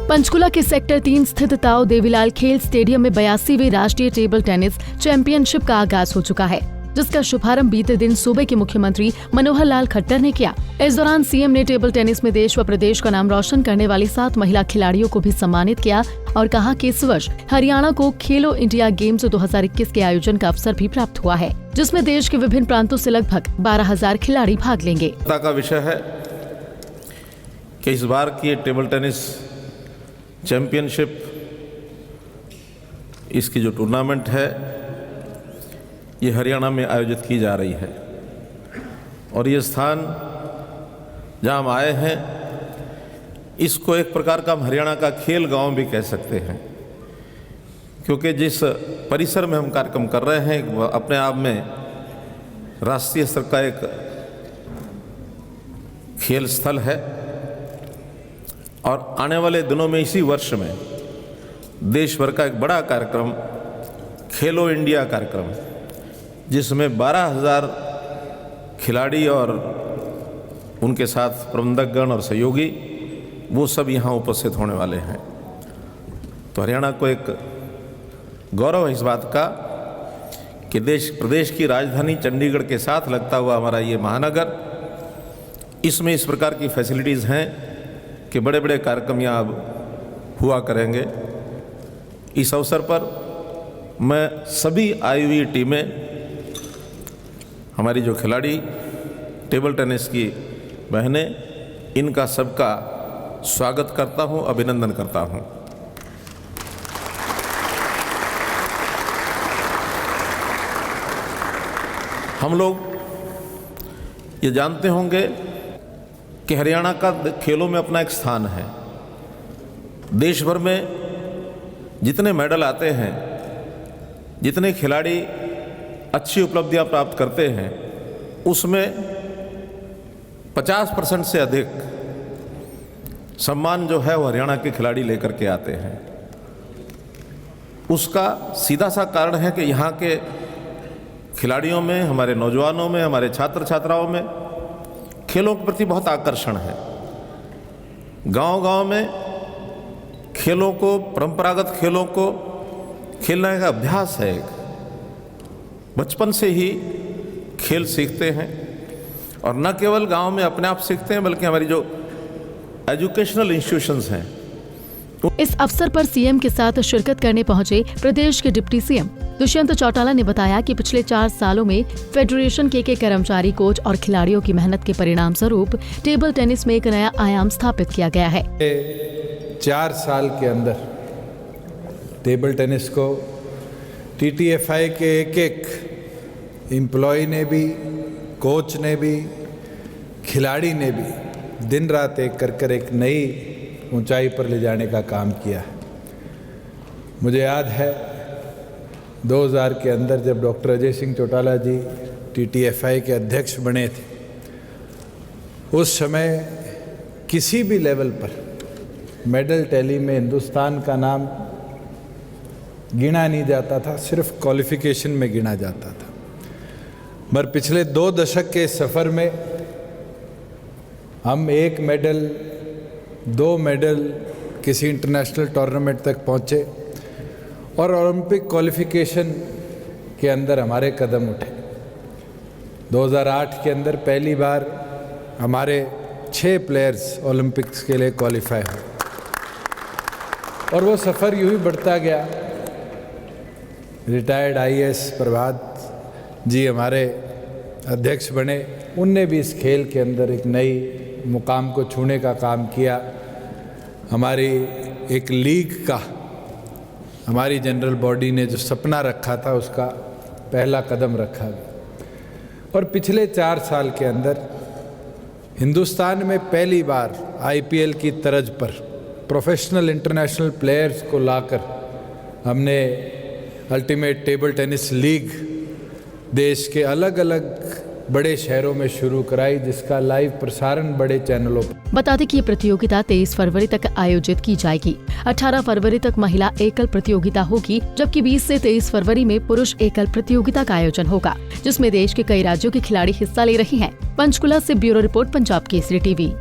पंचकुला के सेक्टर 3 स्थित ताऊ देवीलाल खेल स्टेडियम में 82वीं राष्ट्रीय टेबल टेनिस चैंपियनशिप का आगाज हो चुका है, जिसका शुभारंभ बीते दिन सूबे के मुख्यमंत्री मनोहर लाल खट्टर ने किया। इस दौरान सीएम ने टेबल टेनिस में देश व प्रदेश का नाम रोशन करने वाली 7 महिला खिलाड़ियों को भी सम्मानित किया और कहा कि इस वर्ष हरियाणा को खेलो इंडिया गेम्स 2021 के आयोजन का अवसर भी प्राप्त हुआ है, जिसमें देश के विभिन्न प्रांतों से लगभग 12,000 खिलाड़ी भाग लेंगे। का विषय है कि इस बार की टेबल टेनिस चैंपियनशिप, इसकी जो टूर्नामेंट है ये हरियाणा में आयोजित की जा रही है और ये स्थान जहाँ हम आए हैं इसको एक प्रकार का हम हरियाणा का खेल गांव भी कह सकते हैं, क्योंकि जिस परिसर में हम कार्यक्रम कर रहे हैं वह अपने आप में राष्ट्रीय स्तर का एक खेल स्थल है और आने वाले दिनों में इसी वर्ष में देश भर का एक बड़ा कार्यक्रम खेलो इंडिया कार्यक्रम, जिसमें 12,000 खिलाड़ी और उनके साथ प्रबंधकगण और सहयोगी वो सब यहाँ उपस्थित होने वाले हैं। तो हरियाणा को एक गौरव है इस बात का कि देश प्रदेश की राजधानी चंडीगढ़ के साथ लगता हुआ हमारा ये महानगर, इसमें इस प्रकार की फैसिलिटीज़ हैं कि बड़े बड़े कार्यक्रम यहाँ अब हुआ करेंगे। इस अवसर पर मैं सभी आई हुई टीमें, हमारी जो खिलाड़ी टेबल टेनिस की बहनें, इनका सबका स्वागत करता हूं, अभिनंदन करता हूं। हम लोग ये जानते होंगे कि हरियाणा का खेलों में अपना एक स्थान है। देश भर में जितने मेडल आते हैं, जितने खिलाड़ी अच्छी उपलब्धियां प्राप्त करते हैं, उसमें 50% से अधिक सम्मान जो है वो हरियाणा के खिलाड़ी लेकर के आते हैं। उसका सीधा सा कारण है कि यहाँ के खिलाड़ियों में, हमारे नौजवानों में, हमारे छात्र छात्राओं में खेलों के प्रति बहुत आकर्षण है। गांव-गांव में खेलों को, परंपरागत खेलों को खेलने का अभ्यास है। बचपन से ही खेल सीखते हैं और न केवल गांव में अपने आप सीखते हैं, बल्कि हमारी जो एजुकेशनल इंस्टीट्यूशंस हैं। इस अवसर पर सीएम के साथ शिरकत करने पहुंचे प्रदेश के डिप्टी सीएम दुष्यंत चौटाला ने बताया कि पिछले 4 सालों में फेडरेशन के कर्मचारी, कोच और खिलाड़ियों की मेहनत के परिणाम स्वरूप टेबल टेनिस में एक नया आयाम स्थापित किया गया है। 4 साल के अंदर टेबल टेनिस को TTFI के एक एम्प्लॉय ने भी, कोच ने भी, खिलाड़ी ने भी दिन रात एक कर एक नई ऊंचाई पर ले जाने का काम किया है। मुझे याद है 2000 के अंदर जब डॉक्टर अजय सिंह चौटाला जी TTFI के अध्यक्ष बने थे, उस समय किसी भी लेवल पर मेडल टैली में हिंदुस्तान का नाम गिना नहीं जाता था, सिर्फ क्वालिफिकेशन में गिना जाता था। मगर पिछले 2 दशक के सफ़र में हम 1 मेडल, 2 मेडल किसी इंटरनेशनल टूर्नामेंट तक पहुँचे और ओलंपिक क्वालिफिकेशन के अंदर हमारे कदम उठे। 2008 के अंदर पहली बार हमारे 6 प्लेयर्स ओलंपिक्स के लिए क्वालिफाई हुए और वो सफ़र यूँ ही बढ़ता गया। रिटायर्ड IAS प्रभात जी हमारे अध्यक्ष बने, उनने भी इस खेल के अंदर एक नई मुकाम को छूने का काम किया। हमारी एक लीग का, हमारी जनरल बॉडी ने जो सपना रखा था उसका पहला कदम रखा और पिछले 4 साल के अंदर हिंदुस्तान में पहली बार IPL की तर्ज पर प्रोफेशनल इंटरनेशनल प्लेयर्स को लाकर हमने अल्टीमेट टेबल टेनिस लीग देश के अलग अलग बड़े शहरों में शुरू कराई, जिसका लाइव प्रसारण बड़े चैनलों पर। बता दें कि ये प्रतियोगिता 23 फरवरी तक आयोजित की जाएगी। 18 फरवरी तक महिला एकल प्रतियोगिता होगी, जबकि 20 से 23 फरवरी में पुरुष एकल प्रतियोगिता का आयोजन होगा, जिसमें देश के कई राज्यों के खिलाड़ी हिस्सा ले रहे हैं। पंचकुला से bureau report, Punjab Kesari TV.